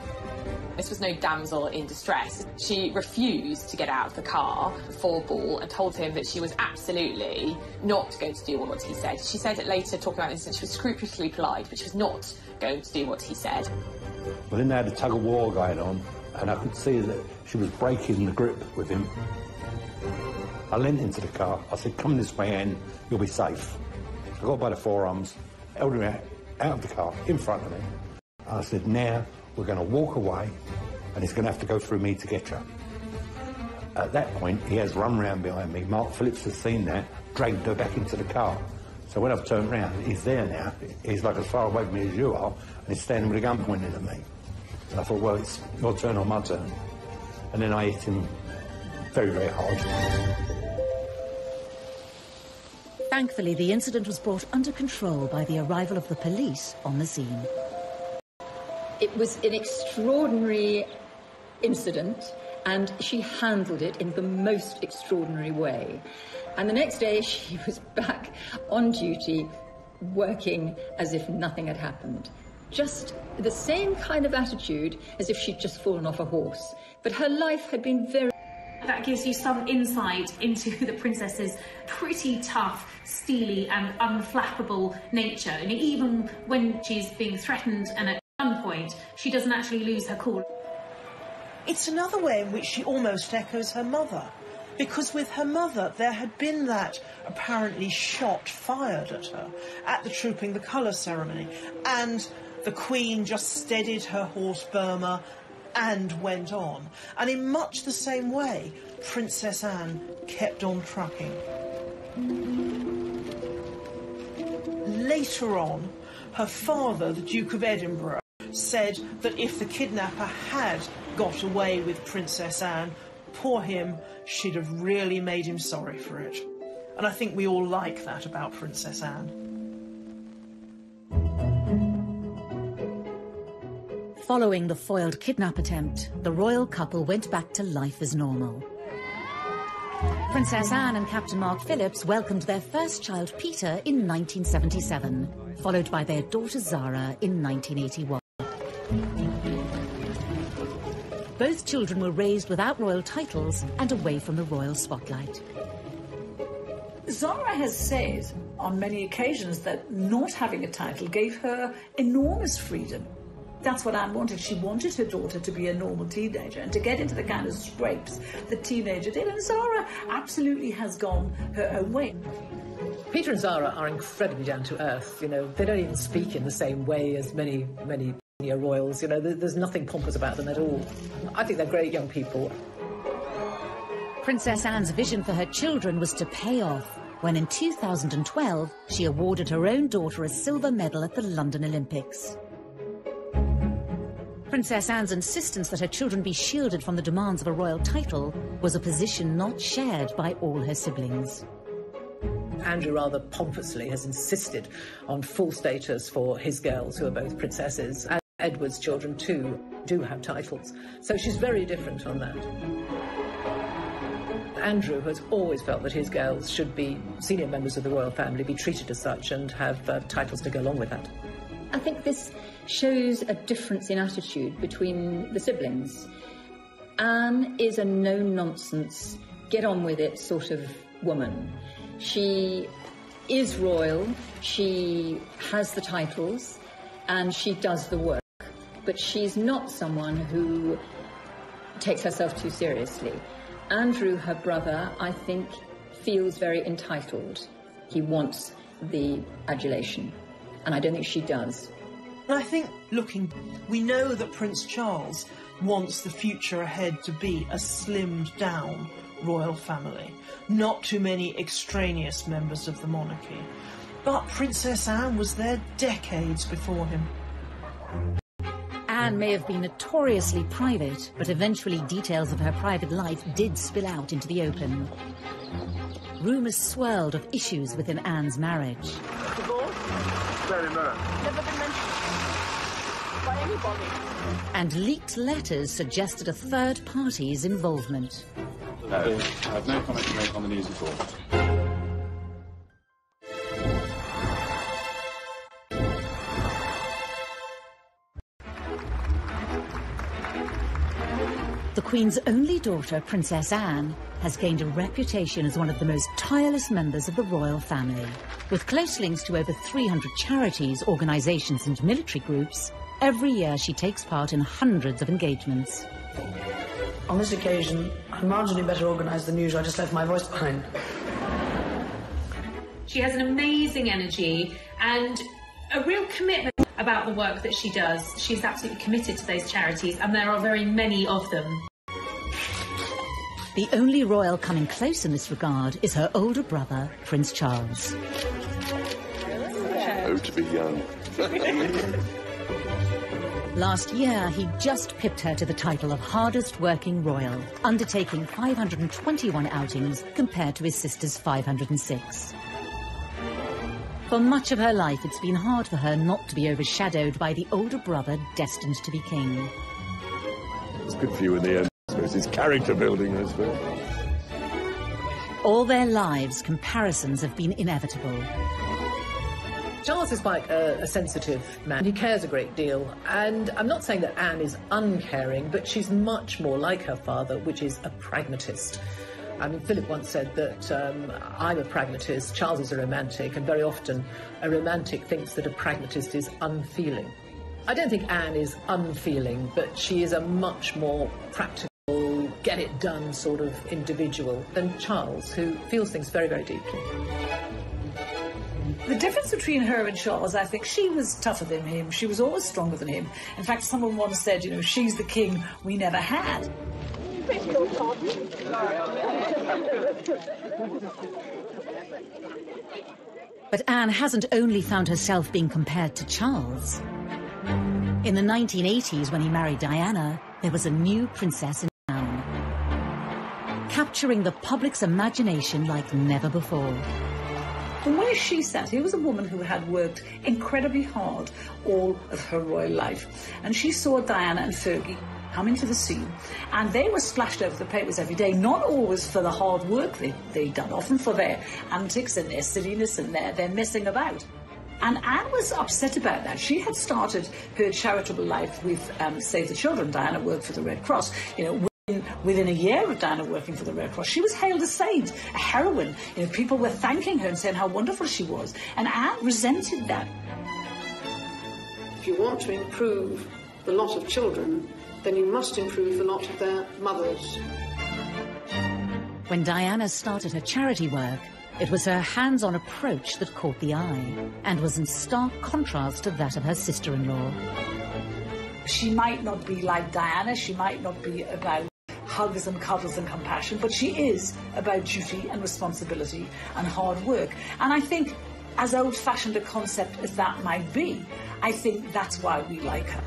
This was no damsel in distress. She refused to get out of the car for Ball and told him that she was absolutely not going to do what he said. She said it later, talking about this, that she was scrupulously polite, but she was not going to do what he said. Well, then they had a tug-of-war going on, and I could see that she was breaking the grip with him. I leant into the car. I said, come this way, Anne, you'll be safe. I got by the forearms, held him out of the car, in front of me. I said, now we're going to walk away and it's going to have to go through me to get you. At that point, he has run round behind me. Mark Phillips has seen that, dragged her back into the car. So when I've turned round, he's there now. He's like as far away from me as you are, and he's standing with a gun pointing at me. And I thought, well, it's your turn or my turn. And then I hit him very, very hard. Thankfully, the incident was brought under control by the arrival of the police on the scene. It was an extraordinary incident, and she handled it in the most extraordinary way. And the next day, she was back on duty, working as if nothing had happened. Just the same kind of attitude as if she'd just fallen off a horse. But her life had been very... That gives you some insight into the princess's pretty tough, steely and unflappable nature. And even when she's being threatened and at gunpoint, she doesn't actually lose her cool. It's another way in which she almost echoes her mother. Because with her mother, there had been that apparently shot fired at her at the Trooping the Colour ceremony. And the Queen just steadied her horse Burma and went on. And in much the same way, Princess Anne kept on trucking. Later on, her father, the Duke of Edinburgh, said that if the kidnapper had got away with Princess Anne, poor him, she'd have really made him sorry for it. And I think we all like that about Princess Anne. Following the foiled kidnap attempt, the royal couple went back to life as normal. Princess Anne and Captain Mark Phillips welcomed their first child, Peter, in 1977, followed by their daughter Zara in 1981. Both children were raised without royal titles and away from the royal spotlight. Zara has said on many occasions that not having a title gave her enormous freedom. That's what Anne wanted. She wanted her daughter to be a normal teenager and to get into the kind of scrapes that teenager did. And Zara absolutely has gone her own way. Peter and Zara are incredibly down to earth. You know, they don't even speak in the same way as many royals. You know, there's nothing pompous about them at all. I think they're great young people. Princess Anne's vision for her children was to pay off when in 2012 she awarded her own daughter a silver medal at the London Olympics. Princess Anne's insistence that her children be shielded from the demands of a royal title was a position not shared by all her siblings. Andrew rather pompously has insisted on full status for his girls, who are both princesses, and Edward's children too do have titles. So she's very different on that. Andrew has always felt that his girls should be senior members of the royal family, be treated as such, and have titles to go along with that. I think this shows a difference in attitude between the siblings. Anne is a no-nonsense, get-on-with-it sort of woman. She is royal, she has the titles, and she does the work. But she's not someone who takes herself too seriously. Andrew, her brother, I think, feels very entitled. He wants the adulation, and I don't think she does. And I think, we know that Prince Charles wants the future ahead to be a slimmed-down royal family. Not too many extraneous members of the monarchy. But Princess Anne was there decades before him. Anne may have been notoriously private, but eventually details of her private life did spill out into the open. Rumours swirled of issues within Anne's marriage. Divorce? Very much. Never been mentioned by anybody. And leaked letters suggested a third party's involvement. I have no comment to make on the news report. The Queen's only daughter, Princess Anne, has gained a reputation as one of the most tireless members of the royal family. With close links to over 300 charities, organisations and military groups, every year she takes part in hundreds of engagements. On this occasion, I'm marginally better organised than usual. I just left my voice behind. She has an amazing energy and a real commitment. about the work that she does. She's absolutely committed to those charities, and there are very many of them. The only royal coming close in this regard is her older brother, Prince Charles. Oh, to be young. Last year, he just pipped her to the title of hardest working royal, undertaking 521 outings compared to his sister's 506. For much of her life, it's been hard for her not to be overshadowed by the older brother destined to be king. It's good for you in the end, I suppose. It's character building, I suppose. All their lives, comparisons have been inevitable. Charles is quite a sensitive man. He cares a great deal. And I'm not saying that Anne is uncaring, but she's much more like her father, which is a pragmatist. I mean, Philip once said that I'm a pragmatist, Charles is a romantic, and very often a romantic thinks that a pragmatist is unfeeling. I don't think Anne is unfeeling, but she is a much more practical, get-it-done sort of individual than Charles, who feels things very, very deeply. The difference between her and Charles, I think she was tougher than him. She was always stronger than him. In fact, someone once said, you know, she's the king we never had. But Anne hasn't only found herself being compared to Charles. In the 1980s, when he married Diana, there was a new princess in town, capturing the public's imagination like never before. The way she sat, here was a woman who had worked incredibly hard all of her royal life. And she saw Diana and Fergie coming to the scene, and they were splashed over the papers every day, not always for the hard work they'd done, often for their antics and their silliness and their messing about. And Anne was upset about that. She had started her charitable life with Save the Children. Diana worked for the Red Cross. You know, within a year of Diana working for the Red Cross, she was hailed a saint, a heroine. You know, people were thanking her and saying how wonderful she was. And Anne resented that. If you want to improve the lot of children, then you must improve the lot of their mothers. When Diana started her charity work, it was her hands-on approach that caught the eye and was in stark contrast to that of her sister-in-law. She might not be like Diana, she might not be about hugs and cuddles and compassion, but she is about duty and responsibility and hard work. And I think, as old-fashioned a concept as that might be, I think that's why we like her.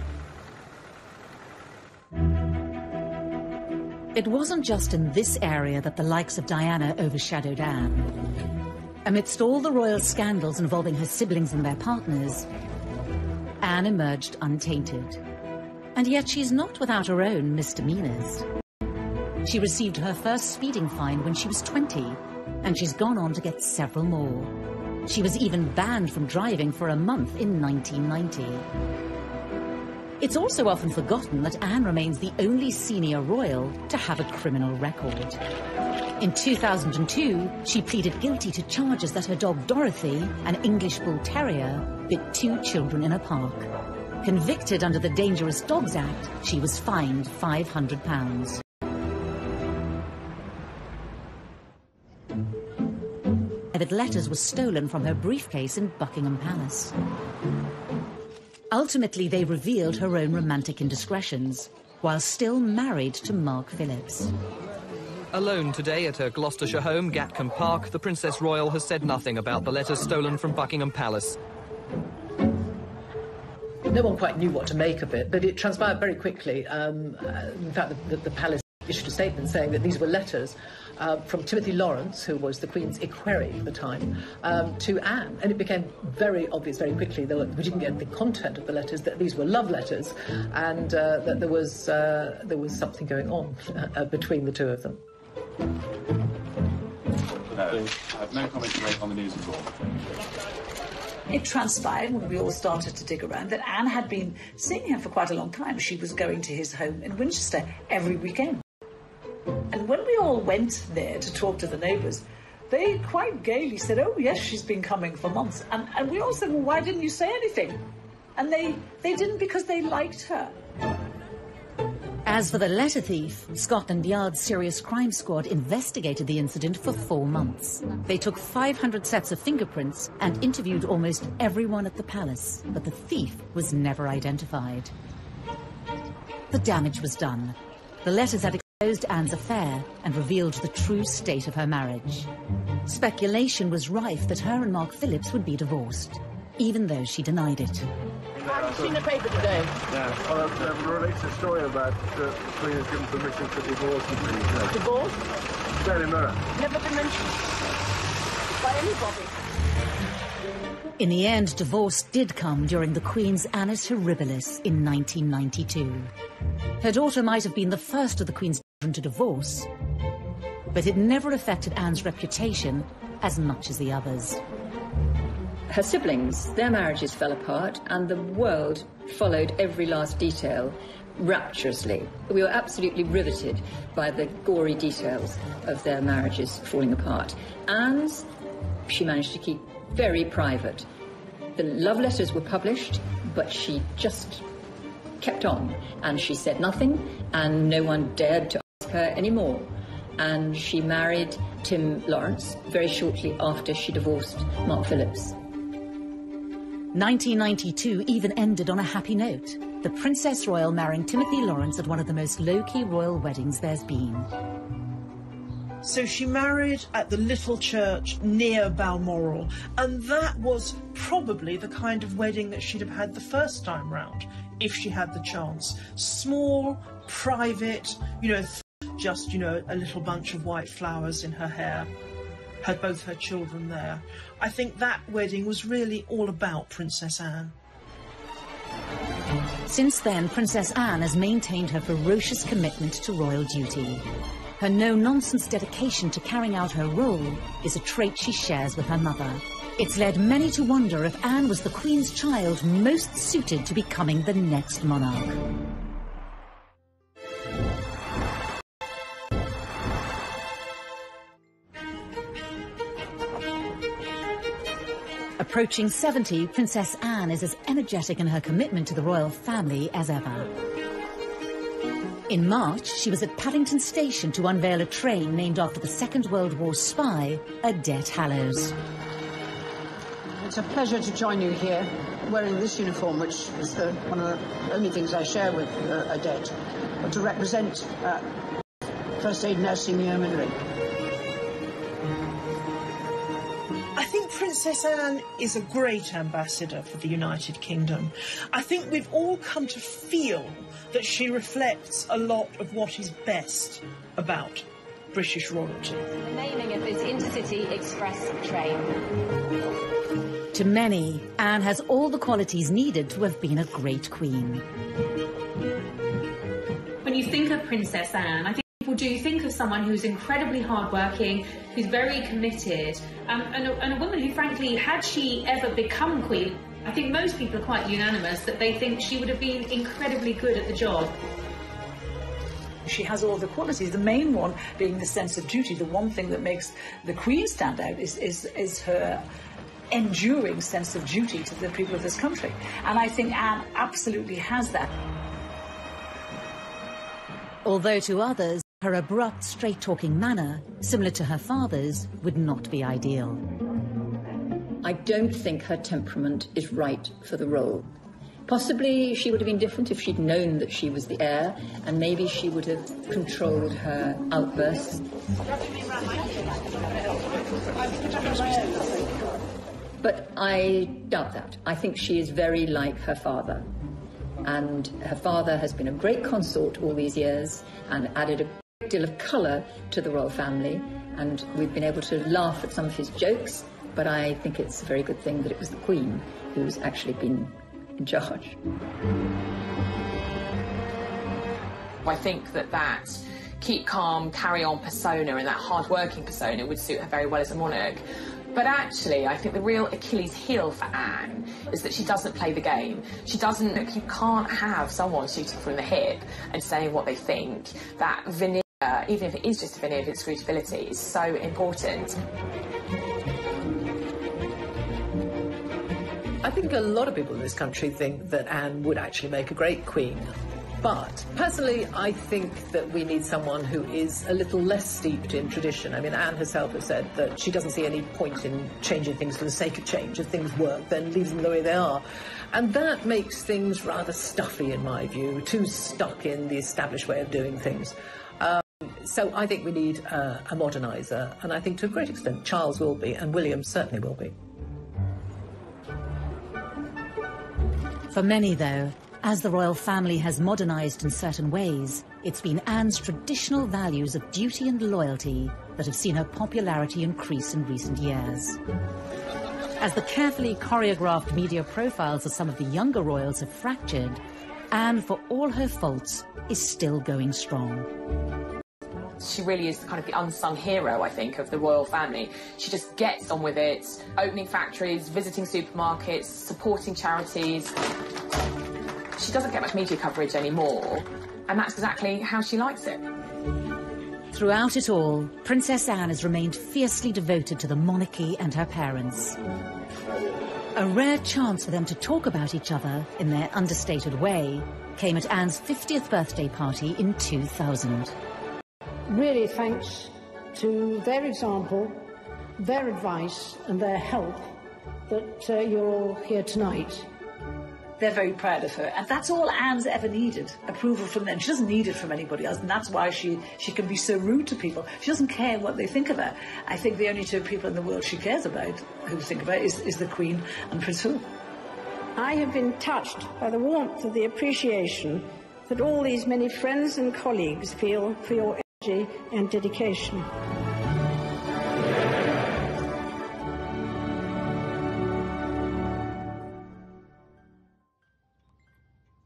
It wasn't just in this area that the likes of Diana overshadowed Anne. Amidst all the royal scandals involving her siblings and their partners, Anne emerged untainted. And yet she's not without her own misdemeanors. She received her first speeding fine when she was 20, and she's gone on to get several more. She was even banned from driving for a month in 1990. It's also often forgotten that Anne remains the only senior royal to have a criminal record. In 2002, she pleaded guilty to charges that her dog Dorothy, an English Bull Terrier, bit 2 children in a park. Convicted under the Dangerous Dogs Act, she was fined £500. Private letters were stolen from her briefcase in Buckingham Palace. Ultimately, they revealed her own romantic indiscretions, while still married to Mark Phillips. Alone today at her Gloucestershire home, Gatcombe Park, the Princess Royal has said nothing about the letters stolen from Buckingham Palace. No one quite knew what to make of it, but it transpired very quickly. In fact, the palace issued a statement saying that these were letters from Timothy Lawrence, who was the Queen's equerry at the time, to Anne. And it became very obvious very quickly, though we didn't get the content of the letters, that these were love letters, and that there was something going on between the two of them. No, I have no comment to make on the news at all. It transpired, when we all started to dig around, that Anne had been seeing him for quite a long time. She was going to his home in Winchester every weekend. And when we all went there to talk to the neighbours, they quite gaily said, oh, yes, she's been coming for months. And we all said, well, why didn't you say anything? And they didn't, because they liked her. As for the letter thief, Scotland Yard's Serious Crime Squad investigated the incident for 4 months. They took 500 sets of fingerprints and interviewed almost everyone at the palace, but the thief was never identified. The damage was done. The letters had exposed Anne's affair and revealed the true state of her marriage. Speculation was rife that her and Mark Phillips would be divorced, even though she denied it. Have you seen the paper today? Yeah. Well, it relates a story about the Queen has given permission to divorce the Queen. Divorce? Daily Mirror. Never been mentioned by anybody. In the end, divorce did come during the Queen's Annus Horribilis in 1992. Her daughter might have been the first of the Queen's children to divorce, but it never affected Anne's reputation as much as the others. Her siblings, their marriages fell apart, and the world followed every last detail rapturously. We were absolutely riveted by the gory details of their marriages falling apart. Anne's, she managed to keep very private. The love letters were published, but she just kept on, and she said nothing, and no one dared to ask her anymore. And she married Tim Lawrence very shortly after she divorced Mark Phillips. 1992 even ended on a happy note. The Princess Royal marrying Timothy Lawrence at one of the most low-key royal weddings there's been. So she married at the little church near Balmoral, and that was probably the kind of wedding that she'd have had the first time round, if she had the chance. Small, private, just, a little bunch of white flowers in her hair. Had both her children there. I think that wedding was really all about Princess Anne. Since then, Princess Anne has maintained her ferocious commitment to royal duty. Her no-nonsense dedication to carrying out her role is a trait she shares with her mother. It's led many to wonder if Anne was the Queen's child most suited to becoming the next monarch. Approaching 70, Princess Anne is as energetic in her commitment to the royal family as ever. In March, she was at Paddington Station to unveil a train named after the Second World War spy, Odette Hallows. It's a pleasure to join you here, wearing this uniform, which is one of the only things I share with Odette, but to represent First Aid Nursing Yeomanry. I think Princess Anne is a great ambassador for the United Kingdom. I think we've all come to feel that she reflects a lot of what is best about British royalty. The naming of this intercity express train. To many, Anne has all the qualities needed to have been a great queen. When you think of Princess Anne, I think people do think of someone who's incredibly hardworking, who's very committed, and a woman who, frankly, had she ever become queen, I think most people are quite unanimous that they think she would have been incredibly good at the job. She has all the qualities, the main one being the sense of duty. The one thing that makes the Queen stand out is her enduring sense of duty to the people of this country. And I think Anne absolutely has that. Although to others, her abrupt, straight-talking manner, similar to her father's, would not be ideal. I don't think her temperament is right for the role. Possibly she would have been different if she'd known that she was the heir, and maybe she would have controlled her outbursts. But I doubt that. I think she is very like her father. And her father has been a great consort all these years and added a great deal of colour to the royal family, and we've been able to laugh at some of his jokes, but I think it's a very good thing that it was the Queen who's actually been in charge. I think that keep calm, carry on persona and that hard-working persona would suit her very well as a monarch. But actually, I think the real Achilles heel for Anne is that she doesn't play the game. She doesn't, you can't have someone shooting from the hip and saying what they think. That veneer, even if it is just a veneer of inscrutability, is so important. I think a lot of people in this country think that Anne would actually make a great queen. But personally, I think that we need someone who is a little less steeped in tradition. I mean, Anne herself has said that she doesn't see any point in changing things for the sake of change. If things work, then leave them the way they are. And that makes things rather stuffy, in my view, too stuck in the established way of doing things. So I think we need a moderniser, and I think to a great extent Charles will be, and William certainly will be. For many, though, as the royal family has modernised in certain ways, it's been Anne's traditional values of duty and loyalty that have seen her popularity increase in recent years. As the carefully choreographed media profiles of some of the younger royals have fractured, Anne, for all her faults, is still going strong. She really is kind of the unsung hero, I think, of the royal family. She just gets on with it, opening factories, visiting supermarkets, supporting charities. She doesn't get much media coverage anymore, and that's exactly how she likes it. Throughout it all, Princess Anne has remained fiercely devoted to the monarchy and her parents. A rare chance for them to talk about each other in their understated way came at Anne's 50th birthday party in 2000. Really thanks to their example, their advice and their help that you're all here tonight. They're very proud of her, and that's all Anne's ever needed, approval from them. She doesn't need it from anybody else, and that's why she can be so rude to people. She doesn't care what they think of her. I think the only two people in the world she cares about, who think about, is the Queen and Prince Philip. I have been touched by the warmth of the appreciation that all these many friends and colleagues feel for your energy and dedication.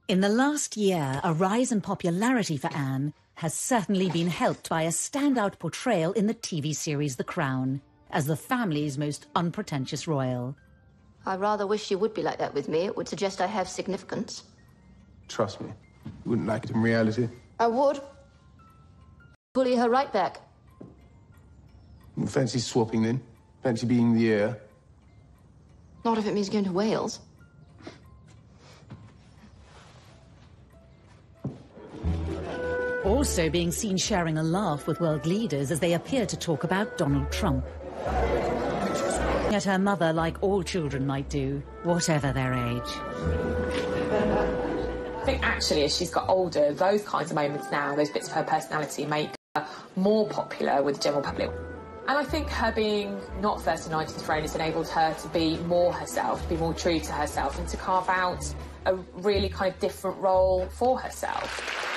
In the last year, a rise in popularity for Anne has certainly been helped by a standout portrayal in the TV series The Crown as the family's most unpretentious royal. I rather wish you would be like that with me. It would suggest I have significance. Trust me, you wouldn't like it in reality. I would. Bully her right back. Fancy swapping then? Fancy being the heir? Not if it means going to Wales. Also being seen sharing a laugh with world leaders as they appear to talk about Donald Trump. Yet her mother, like all children might do, whatever their age. I think actually as she's got older, those kinds of moments now, those bits of her personality make her more popular with the general public. And I think her being not first in line to the throne has enabled her to be more herself, to be more true to herself, and to carve out a really kind of different role for herself.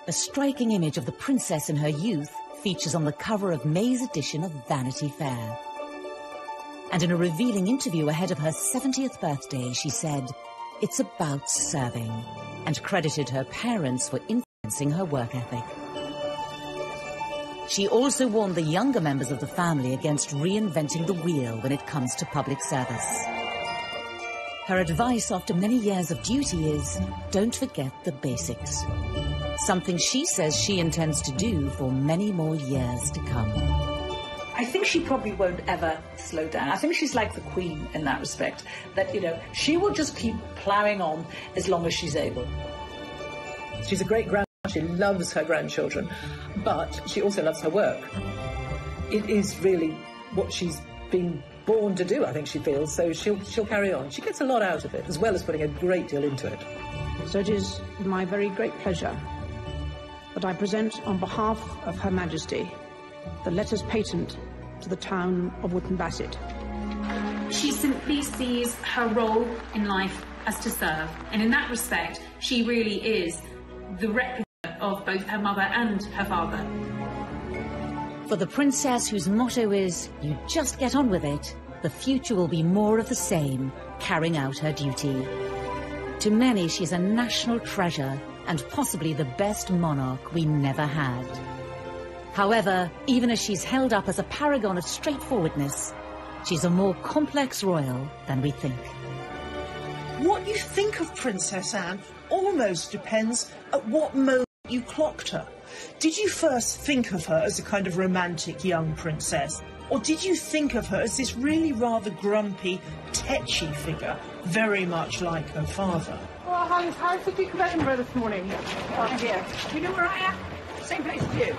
A striking image of the princess in her youth features on the cover of May's edition of Vanity Fair. And in a revealing interview ahead of her 70th birthday, she said, "It's about serving," and credited her parents for influencing her work ethic. She also warned the younger members of the family against reinventing the wheel when it comes to public service. Her advice after many years of duty is, don't forget the basics. Something she says she intends to do for many more years to come. I think she probably won't ever slow down. I think she's like the Queen in that respect, that, you know, she will just keep ploughing on as long as she's able. She's a great grandmother. She loves her grandchildren, but she also loves her work. It is really what she's been born to do, I think she feels, so she'll carry on. She gets a lot out of it, as well as putting a great deal into it. So it is my very great pleasure that I present on behalf of Her Majesty the letters patent to the town of Wootton Bassett. She simply sees her role in life as to serve, and in that respect, she really is the replica of both her mother and her father. For the princess whose motto is, you just get on with it, the future will be more of the same, carrying out her duty. To many, she's a national treasure and possibly the best monarch we never had. However, even as she's held up as a paragon of straightforwardness, she's a more complex royal than we think. What you think of Princess Anne almost depends at what moment you clocked her. Did you first think of her as a kind of romantic young princess, Or did you think of her as this really rather grumpy, tetchy figure, very much like her father? Well, Hans, how's the Duke of Edinburgh this morning? Oh, dear. You know where I am? Same place as you.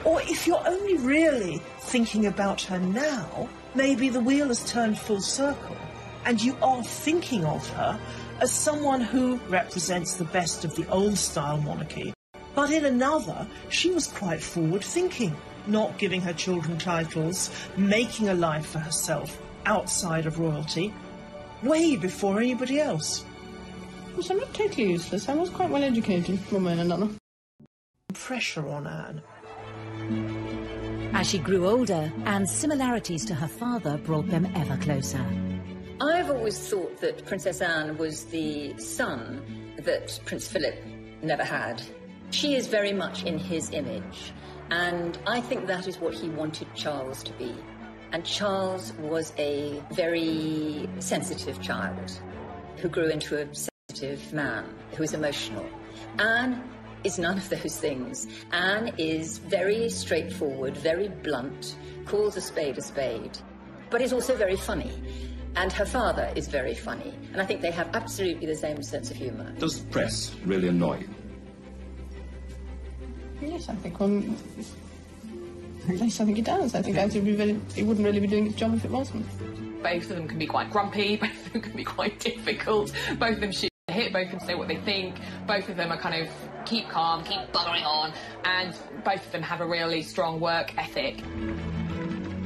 Or if you're only really thinking about her now, maybe the wheel has turned full circle, and you are thinking of her as someone who represents the best of the old-style monarchy. But in another, she was quite forward-thinking, not giving her children titles, making a life for herself outside of royalty, way before anybody else. So I'm not totally useless. I was quite well educated, one way and another. Pressure on Anne. As she grew older, Anne's similarities to her father brought them ever closer. I've always thought that Princess Anne was the son that Prince Philip never had. She is very much in his image, and I think that is what he wanted Charles to be. And Charles was a very sensitive child who grew into a sensitive man who is emotional. Anne is none of those things. Anne is very straightforward, very blunt, calls a spade, but is also very funny. And her father is very funny. And I think they have absolutely the same sense of humour. Does the press really annoy you? Yes, I think yes, I think it does. I think it wouldn't really be doing its job if it wasn't. Both of them can be quite grumpy, both of them can be quite difficult, both of them shoot the hit, both of them say what they think, both of them are kind of keep calm, keep buggering on, and both of them have a really strong work ethic.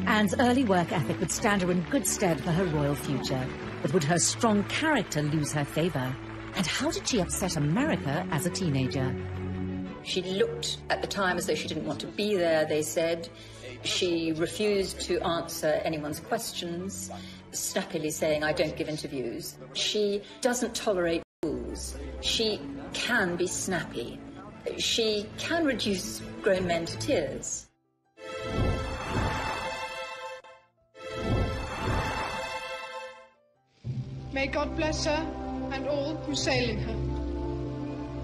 Anne's early work ethic would stand her in good stead for her royal future, but would her strong character lose her favour? And how did she upset America as a teenager? She looked at the time as though she didn't want to be there, they said. She refused to answer anyone's questions, snappily saying, I don't give interviews. She doesn't tolerate fools. She can be snappy. She can reduce grown men to tears. May God bless her and all who sail in her.